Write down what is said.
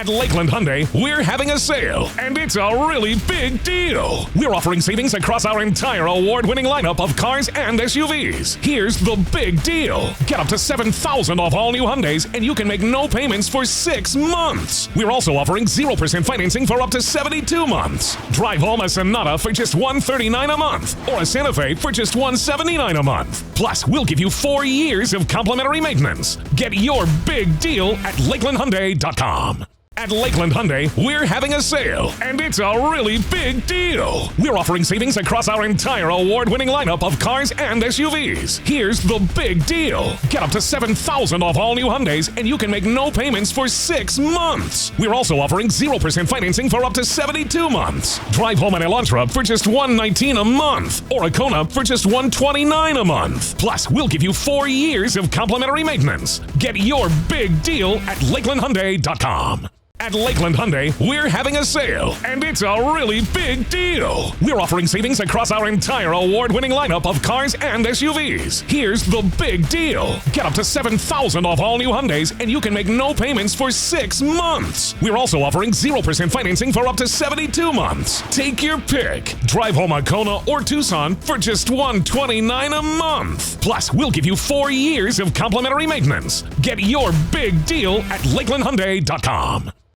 At Lakeland Hyundai, we're having a sale, and it's a really big deal. We're offering savings across our entire award-winning lineup of cars and SUVs. Here's the big deal. Get up to $7,000 off all new Hyundais, and you can make no payments for 6 months. We're also offering 0% financing for up to 72 months. Drive home a Sonata for just $139 a month, or a Santa Fe for just $179 a month. Plus, we'll give you 4 years of complimentary maintenance. Get your big deal at LakelandHyundai.com. At Lakeland Hyundai, we're having a sale, and it's a really big deal. We're offering savings across our entire award-winning lineup of cars and SUVs. Here's the big deal. Get up to $7,000 off all new Hyundais, and you can make no payments for 6 months. We're also offering 0% financing for up to 72 months. Drive home an Elantra for just $119 a month, or a Kona for just $129 a month. Plus, we'll give you 4 years of complimentary maintenance. Get your big deal at LakelandHyundai.com. At Lakeland Hyundai, we're having a sale, and it's a really big deal. We're offering savings across our entire award-winning lineup of cars and SUVs. Here's the big deal. Get up to $7,000 off all new Hyundais, and you can make no payments for 6 months. We're also offering 0% financing for up to 72 months. Take your pick. Drive home a Kona or Tucson for just $129 a month. Plus, we'll give you 4 years of complimentary maintenance. Get your big deal at LakelandHyundai.com.